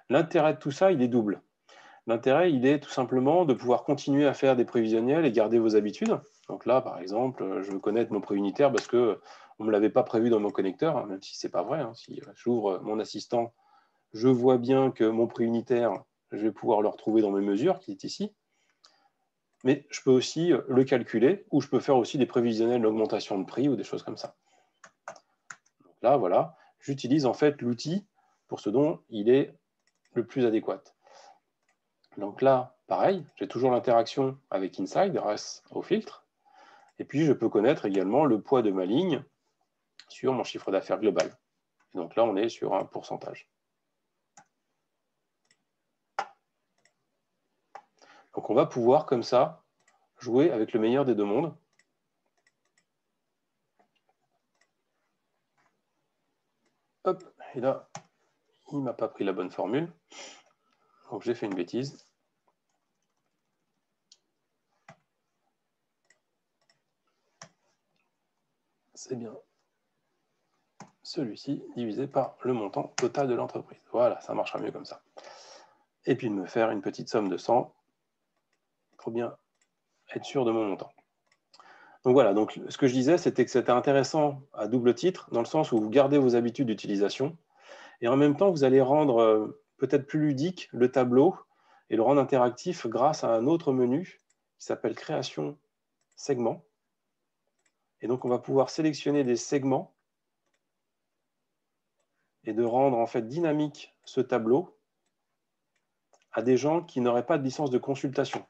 L'intérêt de tout ça, il est double. L'intérêt, il est tout simplement de pouvoir continuer à faire des prévisionnels et garder vos habitudes. Donc là, par exemple, je veux connaître mon prix unitaire parce qu'on ne me l'avait pas prévu dans mon connecteur, hein, même si ce n'est pas vrai. Hein. Si j'ouvre mon assistant, je vois bien que mon prix unitaire, je vais pouvoir le retrouver dans mes mesures, qui est ici. Mais je peux aussi le calculer, ou je peux faire aussi des prévisionnels d'augmentation de prix ou des choses comme ça. Donc là, voilà, j'utilise en fait l'outil pour ce dont il est le plus adéquat. Donc là, pareil, j'ai toujours l'interaction avec Insight grâce au filtre. Et puis, je peux connaître également le poids de ma ligne sur mon chiffre d'affaires global. Et donc là, on est sur un pourcentage. Donc on va pouvoir, comme ça, jouer avec le meilleur des deux mondes. Hop, et là, il ne m'a pas pris la bonne formule. Donc j'ai fait une bêtise. C'est bien celui-ci divisé par le montant total de l'entreprise. Voilà, ça marchera mieux comme ça. Et puis de me faire une petite somme de 100 pour bien être sûr de mon montant. Donc voilà, donc ce que je disais, c'était que c'était intéressant à double titre, dans le sens où vous gardez vos habitudes d'utilisation, et en même temps, vous allez rendre peut-être plus ludique le tableau et le rendre interactif grâce à un autre menu qui s'appelle Création segment. Et donc, on va pouvoir sélectionner des segments et de rendre en fait dynamique ce tableau à des gens qui n'auraient pas de licence de consultation.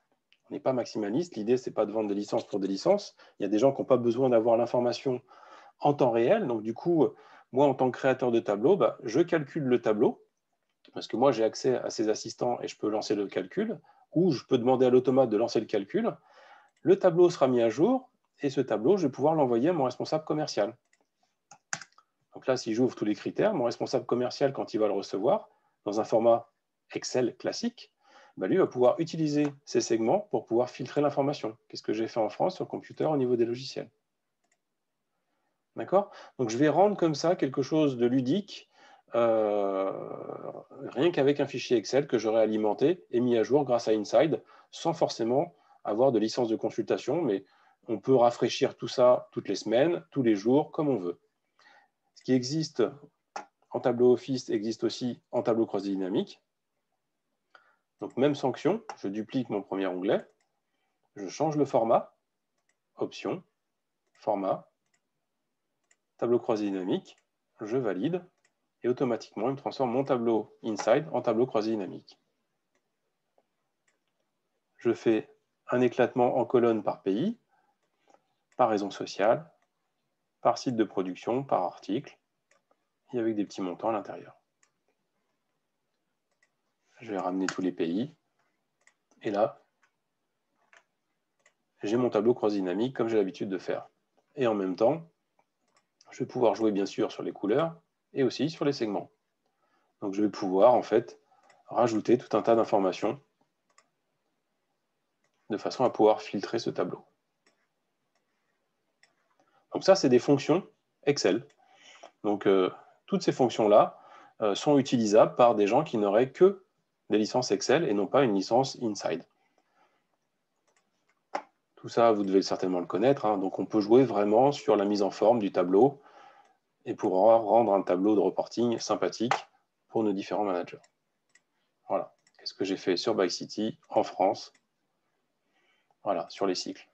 On n'est pas maximaliste, l'idée, ce n'est pas de vendre des licences pour des licences. Il y a des gens qui n'ont pas besoin d'avoir l'information en temps réel. Donc, du coup, moi, en tant que créateur de tableau, je calcule le tableau, parce que moi, j'ai accès à ces assistants et je peux lancer le calcul, ou je peux demander à l'automate de lancer le calcul. Le tableau sera mis à jour, et ce tableau, je vais pouvoir l'envoyer à mon responsable commercial. Donc là, si j'ouvre tous les critères, mon responsable commercial, quand il va le recevoir, dans un format Excel classique, lui va pouvoir utiliser ces segments pour pouvoir filtrer l'information. Qu'est-ce que j'ai fait en France sur le computer au niveau des logiciels? D'accord? Donc je vais rendre comme ça quelque chose de ludique, rien qu'avec un fichier Excel que j'aurai alimenté et mis à jour grâce à Insight, sans forcément avoir de licence de consultation, mais on peut rafraîchir tout ça toutes les semaines, tous les jours, comme on veut. Ce qui existe en tableau Office existe aussi en tableau croisé dynamique. Donc même sanction, je duplique mon premier onglet, je change le format, option, format, tableau croisé dynamique, je valide, et automatiquement, il me transforme mon tableau Insight en tableau croisé dynamique. Je fais un éclatement en colonne par pays, par raison sociale, par site de production, par article, et avec des petits montants à l'intérieur. Je vais ramener tous les pays, et là, j'ai mon tableau croisé dynamique comme j'ai l'habitude de faire. Et en même temps, je vais pouvoir jouer bien sûr sur les couleurs et aussi sur les segments. Donc je vais pouvoir en fait rajouter tout un tas d'informations de façon à pouvoir filtrer ce tableau. Donc ça, c'est des fonctions Excel. Donc toutes ces fonctions-là sont utilisables par des gens qui n'auraient que des licences Excel et non pas une licence Inside. Tout ça, vous devez certainement le connaître, hein. Donc on peut jouer vraiment sur la mise en forme du tableau et pour rendre un tableau de reporting sympathique pour nos différents managers. Voilà. Qu'est-ce que j'ai fait sur Bike City en France? Voilà, sur les cycles.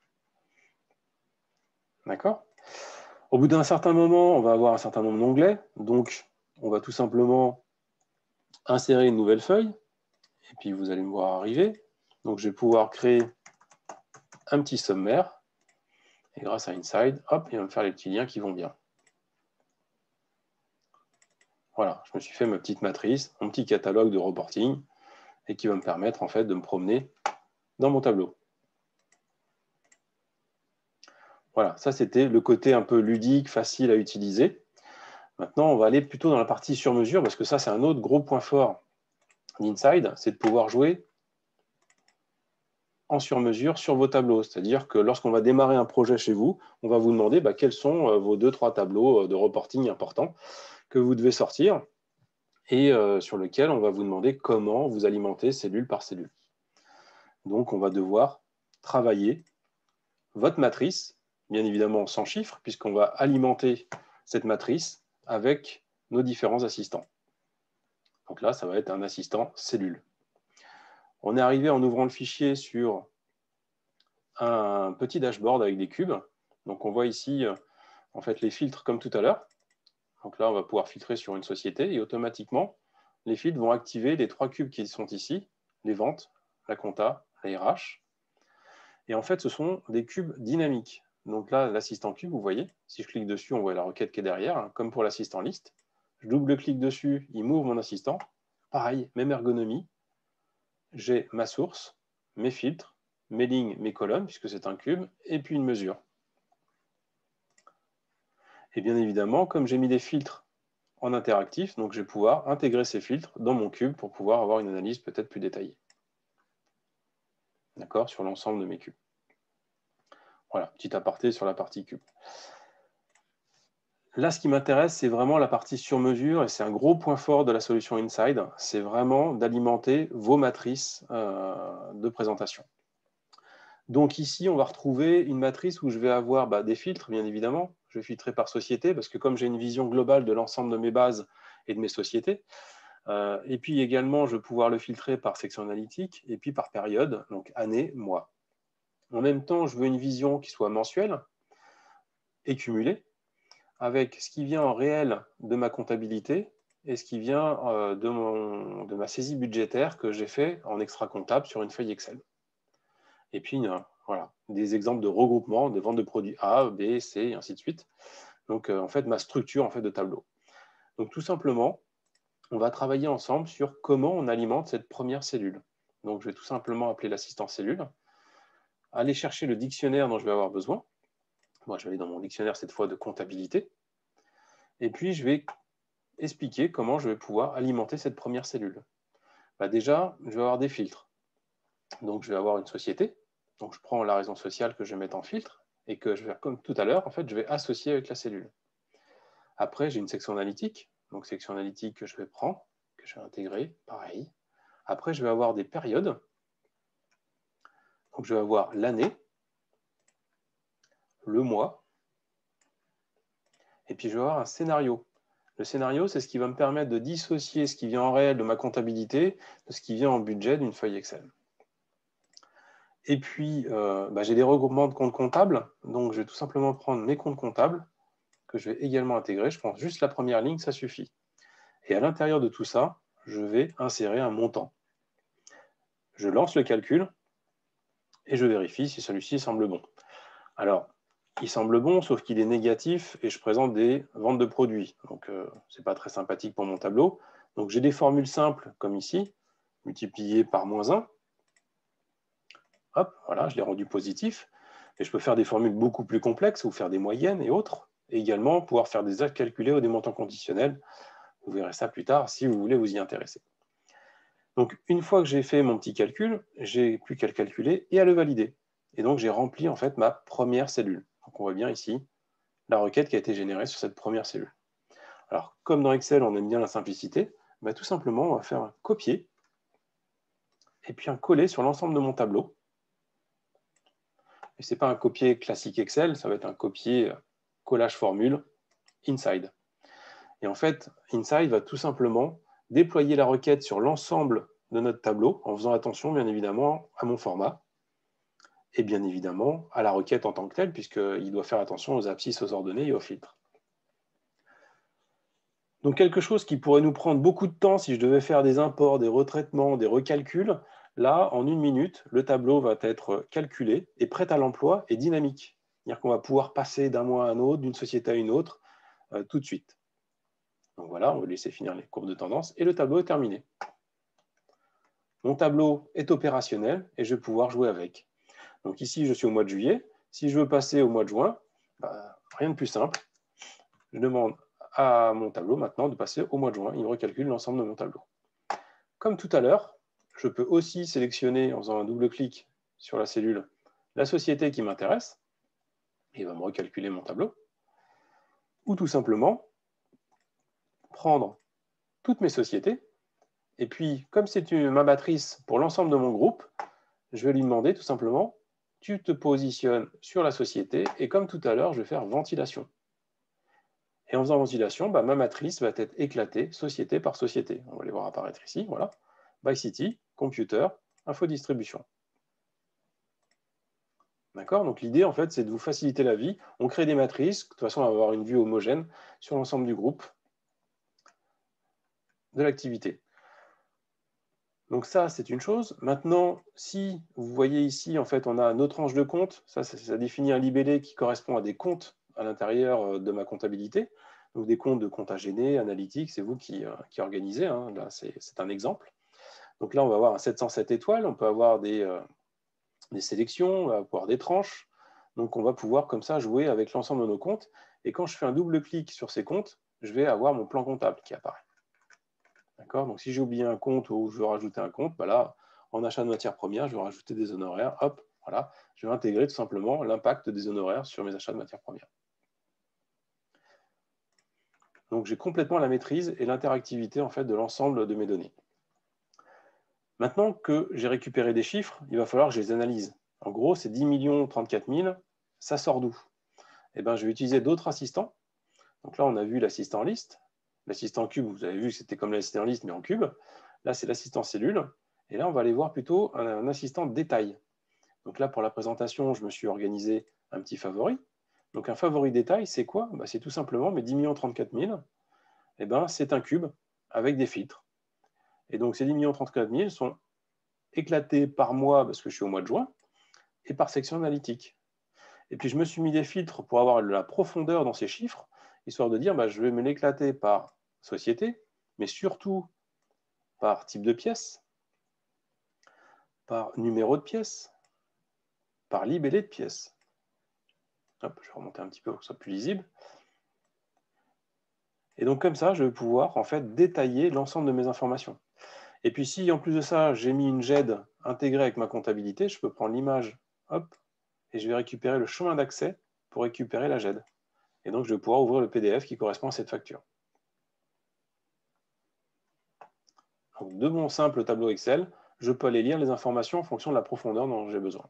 D'accord? Au bout d'un certain moment, on va avoir un certain nombre d'onglets. Donc, on va tout simplement insérer une nouvelle feuille. Et puis, vous allez me voir arriver. Donc, je vais pouvoir créer un petit sommaire. Et grâce à Inside, hop, il va me faire les petits liens qui vont bien. Voilà, je me suis fait ma petite matrice, mon petit catalogue de reporting, et qui va me permettre en fait de me promener dans mon tableau. Voilà, ça c'était le côté un peu ludique, facile à utiliser. Maintenant, on va aller plutôt dans la partie sur mesure, parce que ça c'est un autre gros point fort d'Inside, c'est de pouvoir jouer en sur mesure sur vos tableaux. C'est-à-dire que lorsqu'on va démarrer un projet chez vous, on va vous demander quels sont vos 2-3 tableaux de reporting importants que vous devez sortir et sur lesquels on va vous demander comment vous alimenter cellule par cellule. Donc, on va devoir travailler votre matrice, bien évidemment sans chiffres, puisqu'on va alimenter cette matrice avec nos différents assistants. Donc là, ça va être un assistant cellule. On est arrivé en ouvrant le fichier sur un petit dashboard avec des cubes. Donc on voit ici en fait les filtres comme tout à l'heure. Donc là, on va pouvoir filtrer sur une société et automatiquement, les filtres vont activer les 3 cubes qui sont ici, les ventes, la compta, la RH. Et en fait, ce sont des cubes dynamiques. Donc là, l'assistant cube, vous voyez, si je clique dessus, on voit la requête qui est derrière, hein, comme pour l'assistant liste. Je double-clique dessus, il m'ouvre mon assistant. Pareil, même ergonomie. J'ai ma source, mes filtres, mes lignes, mes colonnes, puisque c'est un cube, et puis une mesure. Et bien évidemment, comme j'ai mis des filtres en interactif, donc je vais pouvoir intégrer ces filtres dans mon cube pour pouvoir avoir une analyse peut-être plus détaillée. D'accord, sur l'ensemble de mes cubes. Voilà, petit aparté sur la partie cube. Là, ce qui m'intéresse, c'est vraiment la partie sur mesure, et c'est un gros point fort de la solution Inside, c'est vraiment d'alimenter vos matrices de présentation. Donc ici, on va retrouver une matrice où je vais avoir des filtres, bien évidemment. Je vais filtrer par société, parce que comme j'ai une vision globale de l'ensemble de mes bases et de mes sociétés, et puis également, je vais pouvoir le filtrer par section analytique, et puis par période, donc année, mois. En même temps, je veux une vision qui soit mensuelle et cumulée, avec ce qui vient en réel de ma comptabilité et ce qui vient de ma saisie budgétaire que j'ai fait en extra comptable sur une feuille Excel. Et puis, voilà, des exemples de regroupement, de vente de produits A, B, C, et ainsi de suite. Donc, en fait, ma structure de tableau. Donc, tout simplement, on va travailler ensemble sur comment on alimente cette première cellule. Donc, je vais tout simplement appeler l'assistant cellule, aller chercher le dictionnaire dont je vais avoir besoin. Moi, je vais aller dans mon dictionnaire cette fois de comptabilité. Et puis, je vais expliquer comment je vais pouvoir alimenter cette première cellule. Déjà, je vais avoir des filtres. Donc, je vais avoir une société. Donc, je prends la raison sociale que je vais mettre en filtre et que je vais, comme tout à l'heure, en fait, je vais associer avec la cellule. Après, j'ai une section analytique. Donc, section analytique que je vais prendre, que je vais intégrer, pareil. Après, je vais avoir des périodes. Donc, je vais avoir l'année, le mois, et puis je vais avoir un scénario. Le scénario, c'est ce qui va me permettre de dissocier ce qui vient en réel de ma comptabilité de ce qui vient en budget d'une feuille Excel. Et puis, j'ai des regroupements de comptes comptables. Donc, je vais tout simplement prendre mes comptes comptables que je vais également intégrer. Je prends juste la première ligne, ça suffit. Et à l'intérieur de tout ça, je vais insérer un montant. Je lance le calcul et je vérifie si celui-ci semble bon. Alors, il semble bon, sauf qu'il est négatif et je présente des ventes de produits. Donc, ce n'est pas très sympathique pour mon tableau. Donc, j'ai des formules simples, comme ici, multipliées par -1. Hop, voilà, je l'ai rendu positif. Et je peux faire des formules beaucoup plus complexes ou faire des moyennes et autres. et également pouvoir faire des actes calculés ou des montants conditionnels. Vous verrez ça plus tard si vous voulez vous y intéresser. Donc, une fois que j'ai fait mon petit calcul, j'ai plus qu'à le calculer et à le valider. Et donc, j'ai rempli en fait ma première cellule. Donc, on voit bien ici la requête qui a été générée sur cette première cellule. Alors, comme dans Excel, on aime bien la simplicité, bah, tout simplement, on va faire un copier et puis un coller sur l'ensemble de mon tableau. Et ce n'est pas un copier classique Excel, ça va être un copier collage formule inside. Et en fait, inside va tout simplement déployer la requête sur l'ensemble de notre tableau en faisant attention, bien évidemment, à mon format et bien évidemment à la requête en tant que telle, puisqu'il doit faire attention aux abscisses, aux ordonnées et aux filtres. Donc quelque chose qui pourrait nous prendre beaucoup de temps si je devais faire des imports, des retraitements, des recalculs, là, en 1 minute, le tableau va être calculé et prêt à l'emploi et dynamique. C'est-à-dire qu'on va pouvoir passer d'un mois à un autre, d'une société à une autre, tout de suite. Donc voilà, on va laisser finir les courbes de tendance et le tableau est terminé. Mon tableau est opérationnel et je vais pouvoir jouer avec. Donc ici, je suis au mois de juillet. Si je veux passer au mois de juin, rien de plus simple. Je demande à mon tableau maintenant de passer au mois de juin. Il me recalcule l'ensemble de mon tableau. Comme tout à l'heure, je peux aussi sélectionner en faisant un double-clic sur la cellule la société qui m'intéresse. Il va me recalculer mon tableau. Ou tout simplement prendre toutes mes sociétés. Et puis, comme c'est ma matrice pour l'ensemble de mon groupe, je vais lui demander tout simplement, tu te positionnes sur la société et comme tout à l'heure, je vais faire ventilation. Et en faisant ventilation, ma matrice va être éclatée société par société. On va les voir apparaître ici, voilà. By City, Computer, Infodistribution. D'accord? Donc l'idée, en fait, c'est de vous faciliter la vie. On crée des matrices, de toute façon, on va avoir une vue homogène sur l'ensemble du groupe de l'activité. Donc ça, c'est une chose. Maintenant, si vous voyez ici, en fait, on a notre tranche de compte. Ça définit un libellé qui correspond à des comptes à l'intérieur de ma comptabilité. Donc des comptes de compta gêné, analytique, c'est vous qui organisez. Hein. Là, c'est un exemple. Donc là, on va avoir un 707 étoiles. On peut avoir des sélections, on va avoir des tranches. Donc on va pouvoir comme ça jouer avec l'ensemble de nos comptes. Et quand je fais un double-clic sur ces comptes, je vais avoir mon plan comptable qui apparaît. D'accord? Donc, si j'ai oublié un compte ou je veux rajouter un compte, là, en achat de matières premières, je vais rajouter des honoraires. Hop, voilà, je vais intégrer tout simplement l'impact des honoraires sur mes achats de matières premières. Donc, j'ai complètement la maîtrise et l'interactivité en fait, de l'ensemble de mes données. Maintenant que j'ai récupéré des chiffres, il va falloir que je les analyse. En gros, c'est 10 034 000, ça sort d'où? Eh bien, je vais utiliser d'autres assistants. Donc là, on a vu l'assistant liste. L'assistant cube, vous avez vu que c'était comme l'assistant liste, mais en cube. Là, c'est l'assistant cellule. Et là, on va aller voir plutôt un assistant détail. Donc là, pour la présentation, je me suis organisé un petit favori. Donc un favori détail, c'est quoi? C'est tout simplement mes 10 034 000. Eh ben, c'est un cube avec des filtres. Et donc ces 10 034 000 sont éclatés par mois, parce que je suis au mois de juin, et par section analytique. Et puis je me suis mis des filtres pour avoir la profondeur dans ces chiffres, histoire de dire, je vais me l'éclater par société, mais surtout par type de pièce, par numéro de pièce, par libellé de pièce. Hop, je vais remonter un petit peu pour que ce soit plus lisible. Et donc comme ça, je vais pouvoir en fait détailler l'ensemble de mes informations. Et puis si en plus de ça, j'ai mis une GED intégrée avec ma comptabilité, je peux prendre l'image, hop, et je vais récupérer le chemin d'accès pour récupérer la GED. Et donc je vais pouvoir ouvrir le PDF qui correspond à cette facture. Donc, de mon simple tableau Excel, je peux aller lire les informations en fonction de la profondeur dont j'ai besoin.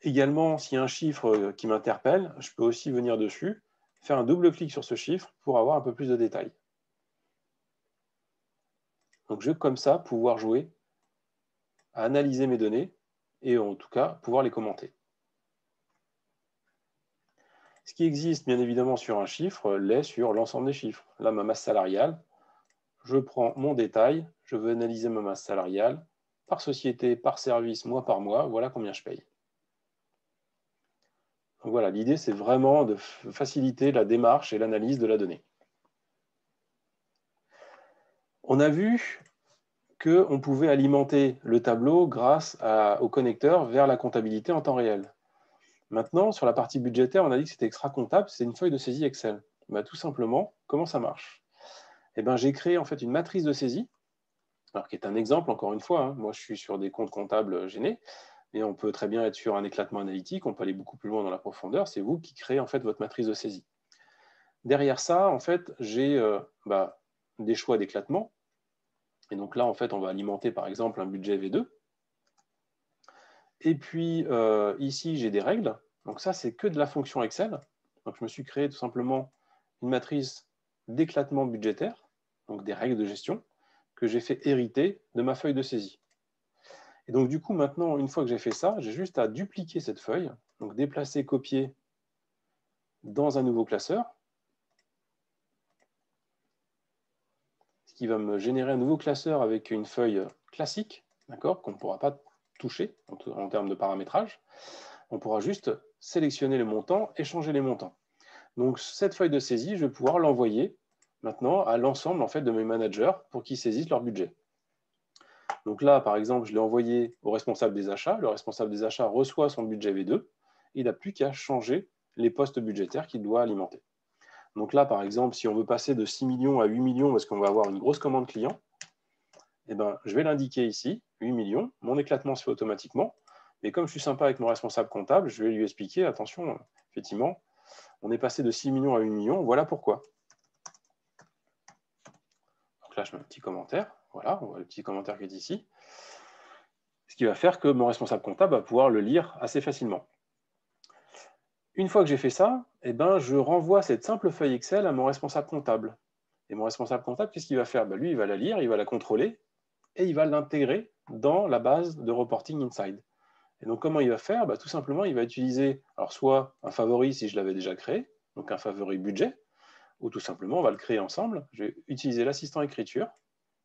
Également, s'il y a un chiffre qui m'interpelle, je peux aussi venir dessus, faire un double-clic sur ce chiffre pour avoir un peu plus de détails. Donc je vais comme ça pouvoir jouer à analyser mes données et en tout cas pouvoir les commenter. Ce qui existe bien évidemment sur un chiffre l'est sur l'ensemble des chiffres. Là, ma masse salariale, je prends mon détail, je veux analyser ma masse salariale par société, par service, mois par mois, voilà combien je paye. Donc voilà, l'idée c'est vraiment de faciliter la démarche et l'analyse de la donnée. On a vu qu'on pouvait alimenter le tableau grâce au connecteur vers la comptabilité en temps réel. Maintenant, sur la partie budgétaire, on a dit que c'était extra comptable, c'est une feuille de saisie Excel. Bah, tout simplement, comment ça marche? Eh ben, j'ai créé en fait une matrice de saisie, alors qui est un exemple, encore une fois, hein. Moi je suis sur des comptes comptables gênés, mais on peut très bien être sur un éclatement analytique, on peut aller beaucoup plus loin dans la profondeur, c'est vous qui créez en fait votre matrice de saisie. Derrière ça, en fait, j'ai des choix d'éclatement, et donc là, en fait, on va alimenter par exemple un budget V2, et puis ici, j'ai des règles, donc ça, c'est que de la fonction Excel, donc je me suis créé tout simplement une matrice d'éclatement budgétaire, donc des règles de gestion, que j'ai fait hériter de ma feuille de saisie. Et donc du coup, maintenant, une fois que j'ai fait ça, j'ai juste à dupliquer cette feuille, donc déplacer, copier dans un nouveau classeur, ce qui va me générer un nouveau classeur avec une feuille classique, d'accord, qu'on ne pourra pas toucher en termes de paramétrage. On pourra juste sélectionner le montant et changer les montants. Donc cette feuille de saisie, je vais pouvoir l'envoyer maintenant à l'ensemble en fait, de mes managers pour qu'ils saisissent leur budget. Donc là, par exemple, je l'ai envoyé au responsable des achats. Le responsable des achats reçoit son budget V2. Il n'a plus qu'à changer les postes budgétaires qu'il doit alimenter. Donc là, par exemple, si on veut passer de 6 millions à 8 millions parce qu'on va avoir une grosse commande client, eh ben, je vais l'indiquer ici, 8 millions. Mon éclatement se fait automatiquement. Mais comme je suis sympa avec mon responsable comptable, je vais lui expliquer, attention, effectivement, on est passé de 6 millions à 8 millions, voilà pourquoi. Donc là, je mets un petit commentaire. Voilà, on voit le petit commentaire qui est ici. Ce qui va faire que mon responsable comptable va pouvoir le lire assez facilement. Une fois que j'ai fait ça, eh ben, je renvoie cette simple feuille Excel à mon responsable comptable. Et mon responsable comptable, qu'est-ce qu'il va faire? Lui, il va la lire, il va la contrôler, et il va l'intégrer dans la base de Reporting Inside. Et donc, comment il va faire? Tout simplement, il va utiliser alors soit un favori si je l'avais déjà créé, donc un favori budget, ou tout simplement, on va le créer ensemble. Je vais utiliser l'assistant écriture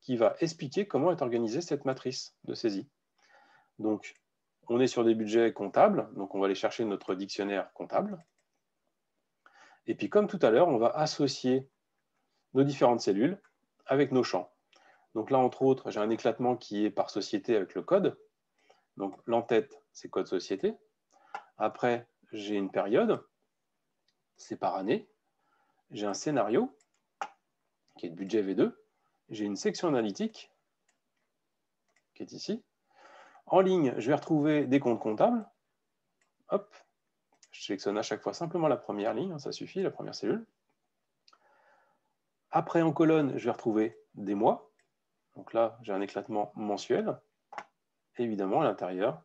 qui va expliquer comment est organisée cette matrice de saisie. Donc, on est sur des budgets comptables, donc on va aller chercher notre dictionnaire comptable. Et puis, comme tout à l'heure, on va associer nos différentes cellules avec nos champs. Donc là, entre autres, j'ai un éclatement qui est par société avec le code. Donc l'entête, c'est code société. Après, j'ai une période, c'est par année. J'ai un scénario, qui est le budget V2. J'ai une section analytique, qui est ici. En ligne, je vais retrouver des comptes comptables. Hop, je sélectionne à chaque fois simplement la première ligne, ça suffit, la première cellule. Après, en colonne, je vais retrouver des mois. Donc là, j'ai un éclatement mensuel. Et évidemment, à l'intérieur,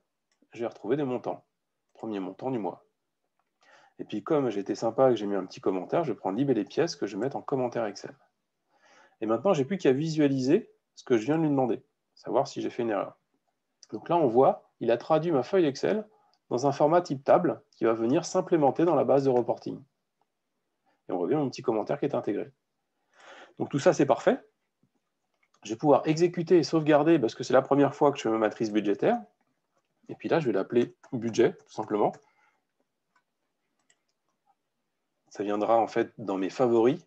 je vais retrouver des montants. Premier montant du mois. Et puis, comme j'ai été sympa et que j'ai mis un petit commentaire, je prends liber les pièces que je vais mettre en commentaire Excel. Et maintenant, je n'ai plus qu'à visualiser ce que je viens de lui demander, savoir si j'ai fait une erreur. Donc là, on voit, il a traduit ma feuille Excel dans un format type table qui va venir s'implémenter dans la base de reporting. Et on voit bien mon petit commentaire qui est intégré. Donc tout ça, c'est parfait. Je vais pouvoir exécuter et sauvegarder parce que c'est la première fois que je fais ma matrice budgétaire. Et puis là, je vais l'appeler budget, tout simplement. Ça viendra en fait dans mes favoris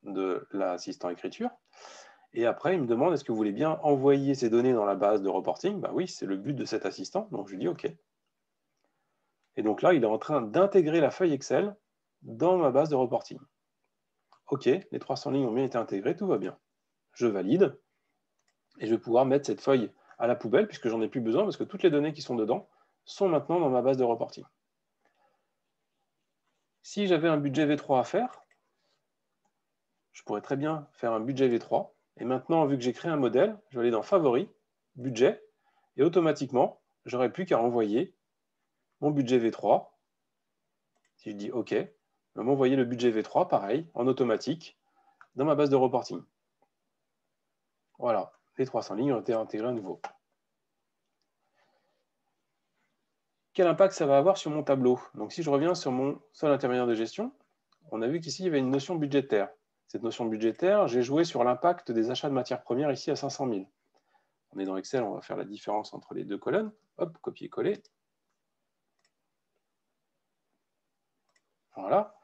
de l'assistant écriture. Et après, il me demande, est-ce que vous voulez bien envoyer ces données dans la base de reporting? Oui, c'est le but de cet assistant. Donc, je lui dis OK. Et donc là, il est en train d'intégrer la feuille Excel dans ma base de reporting. OK, les 300 lignes ont bien été intégrées, tout va bien. Je valide. Et je vais pouvoir mettre cette feuille à la poubelle, puisque j'en ai plus besoin, parce que toutes les données qui sont dedans sont maintenant dans ma base de reporting. Si j'avais un budget V3 à faire, je pourrais très bien faire un budget V3. Et maintenant, vu que j'ai créé un modèle, je vais aller dans Favoris, Budget, et automatiquement, j'aurai plus qu'à envoyer mon budget V3. Si je dis OK, il va m'envoyer le budget V3, pareil, en automatique, dans ma base de reporting. Voilà, les 300 lignes ont été intégrées à nouveau. Quel impact ça va avoir sur mon tableau? Donc si je reviens sur mon sol intermédiaire de gestion, on a vu qu'ici, il y avait une notion budgétaire. Cette notion budgétaire, j'ai joué sur l'impact des achats de matières premières ici à 500 000. On est dans Excel, on va faire la différence entre les deux colonnes. Hop, copier-coller. Voilà.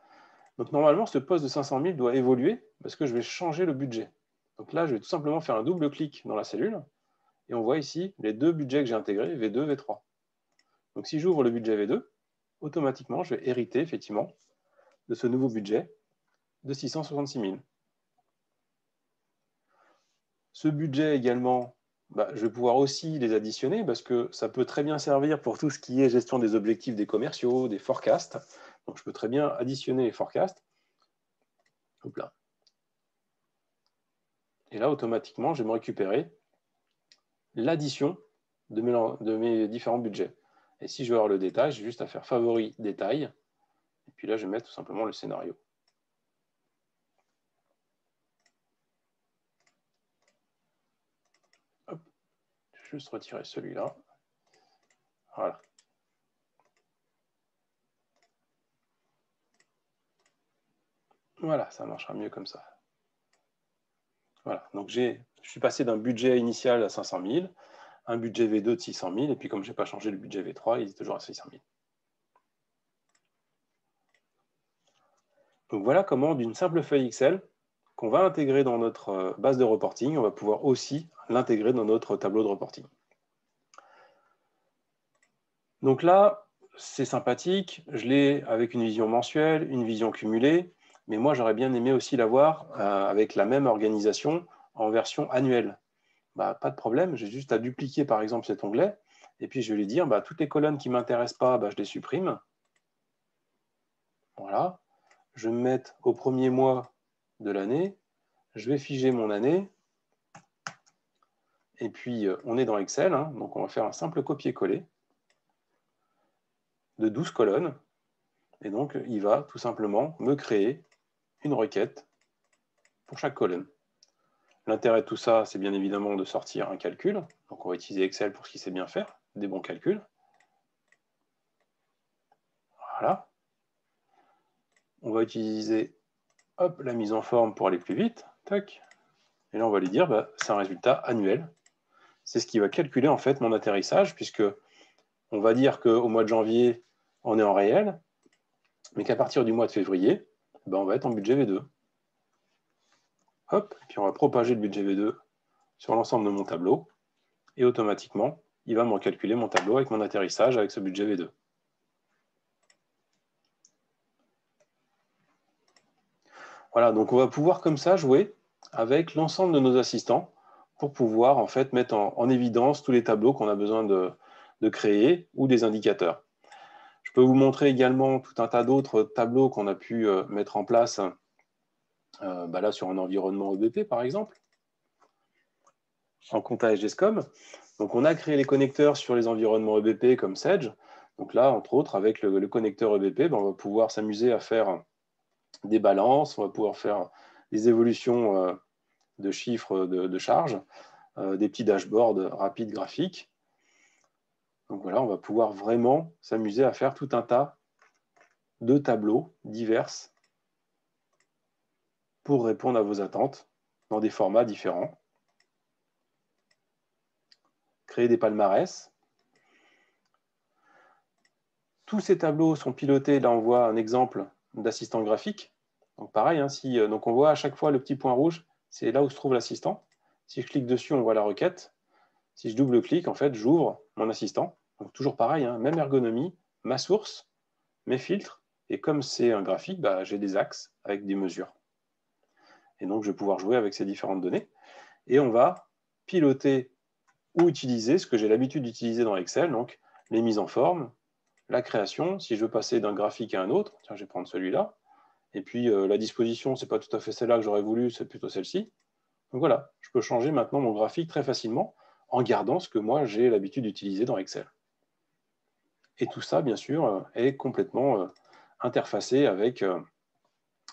Donc normalement, ce poste de 500 000 doit évoluer parce que je vais changer le budget. Donc là, je vais tout simplement faire un double clic dans la cellule et on voit ici les deux budgets que j'ai intégrés, V2, V3. Donc si j'ouvre le budget V2, automatiquement, je vais hériter effectivement de ce nouveau budget de 666 000. Ce budget également, je vais pouvoir aussi les additionner parce que ça peut très bien servir pour tout ce qui est gestion des objectifs des commerciaux, des forecasts. Donc, je peux très bien additionner les forecasts. Hop là. Et là, automatiquement, je vais me récupérer l'addition de mes différents budgets. Et si je veux avoir le détail, j'ai juste à faire favori détail. Et puis là, je vais mettre tout simplement le scénario. Hop. Je vais juste retirer celui-là. Voilà. Voilà, ça marchera mieux comme ça. Voilà, donc je suis passé d'un budget initial à 500 000, un budget V2 de 600 000, et puis comme je n'ai pas changé le budget V3, il est toujours à 600 000. Donc voilà comment, d'une simple feuille Excel, qu'on va intégrer dans notre base de reporting, on va pouvoir aussi l'intégrer dans notre tableau de reporting. Donc là, c'est sympathique, je l'ai avec une vision mensuelle, une vision cumulée, mais moi j'aurais bien aimé aussi l'avoir avec la même organisation en version annuelle. Pas de problème, j'ai juste à dupliquer par exemple cet onglet, et puis je vais lui dire toutes les colonnes qui ne m'intéressent pas, je les supprime. Voilà, je vais me mettre au premier mois de l'année, je vais figer mon année, et puis on est dans Excel, hein, donc on va faire un simple copier-coller de 12 colonnes, et donc il va tout simplement me créer une requête pour chaque colonne. L'intérêt de tout ça, c'est bien évidemment de sortir un calcul, donc on va utiliser Excel pour ce qu'il sait bien faire, des bons calculs. Voilà. On va utiliser la mise en forme pour aller plus vite. Tac. Et là, on va lui dire, c'est un résultat annuel. C'est ce qui va calculer en fait mon atterrissage, puisque on va dire qu'au mois de janvier, on est en réel, mais qu'à partir du mois de février, on va être en budget V2. Hop, et puis on va propager le budget V2 sur l'ensemble de mon tableau, et automatiquement, il va me calculer mon tableau avec mon atterrissage avec ce budget V2. Voilà, donc on va pouvoir comme ça jouer avec l'ensemble de nos assistants pour pouvoir en fait mettre en évidence tous les tableaux qu'on a besoin de créer ou des indicateurs. Je peux vous montrer également tout un tas d'autres tableaux qu'on a pu mettre en place là sur un environnement EBP par exemple, en compta SGSCOM. Donc on a créé les connecteurs sur les environnements EBP comme Sage. Donc là, entre autres, avec le connecteur EBP, on va pouvoir s'amuser à faire des balances, on va pouvoir faire des évolutions de chiffres de charge, des petits dashboards rapides graphiques. Donc voilà, on va pouvoir vraiment s'amuser à faire tout un tas de tableaux divers pour répondre à vos attentes dans des formats différents. Créer des palmarès. Tous ces tableaux sont pilotés, là on voit un exemple d'assistant graphique. Donc pareil, hein, donc on voit à chaque fois le petit point rouge, c'est là où se trouve l'assistant. Si je clique dessus, on voit la requête. Si je double-clique, en fait, j'ouvre mon assistant. Donc toujours pareil, hein, même ergonomie, ma source, mes filtres, et comme c'est un graphique, j'ai des axes avec des mesures. Et donc je vais pouvoir jouer avec ces différentes données. Et on va piloter ou utiliser ce que j'ai l'habitude d'utiliser dans Excel, donc les mises en forme, la création, si je veux passer d'un graphique à un autre, tiens, je vais prendre celui-là, et puis la disposition, c'est pas tout à fait celle-là que j'aurais voulu, c'est plutôt celle-ci. Donc voilà, je peux changer maintenant mon graphique très facilement en gardant ce que moi j'ai l'habitude d'utiliser dans Excel. Et tout ça, bien sûr, est complètement interfacé avec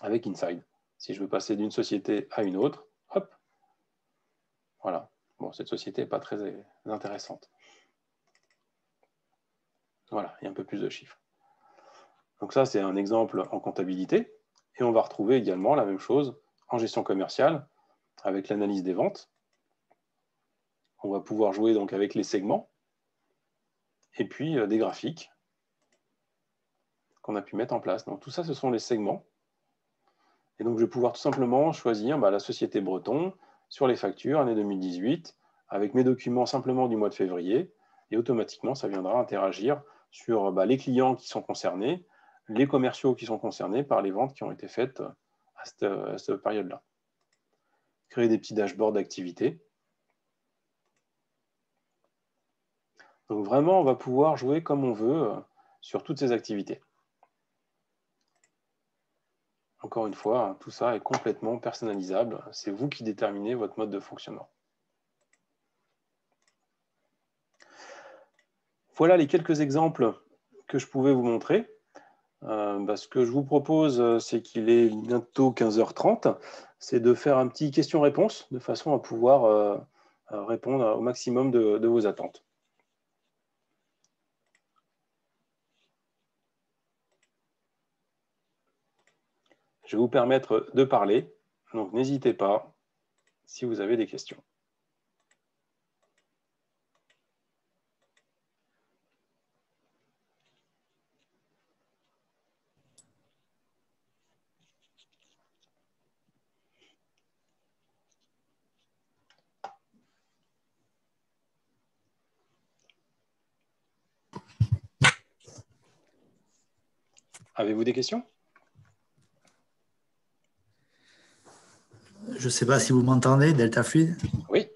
Inside. Si je veux passer d'une société à une autre, hop, voilà. Bon, cette société n'est pas très intéressante. Voilà, il y a un peu plus de chiffres. Donc ça, c'est un exemple en comptabilité. Et on va retrouver également la même chose en gestion commerciale avec l'analyse des ventes. On va pouvoir jouer donc avec les segments et puis des graphiques qu'on a pu mettre en place. Donc tout ça, ce sont les segments. Et donc je vais pouvoir tout simplement choisir la société Breton sur les factures année 2018 avec mes documents simplement du mois de février et automatiquement, ça viendra interagir sur les clients qui sont concernés, les commerciaux qui sont concernés par les ventes qui ont été faites à cette période-là. Créer des petits dashboards d'activité. Donc vraiment, on va pouvoir jouer comme on veut sur toutes ces activités. Encore une fois, tout ça est complètement personnalisable. C'est vous qui déterminez votre mode de fonctionnement. Voilà les quelques exemples que je pouvais vous montrer. Ce que je vous propose, c'est qu'il est bientôt 15h30, c'est de faire un petit question-réponse de façon à pouvoir répondre au maximum de vos attentes. Je vais vous permettre de parler, donc n'hésitez pas si vous avez des questions. Avez-vous des questions? Je ne sais pas si vous m'entendez, Delta Fluid. Oui.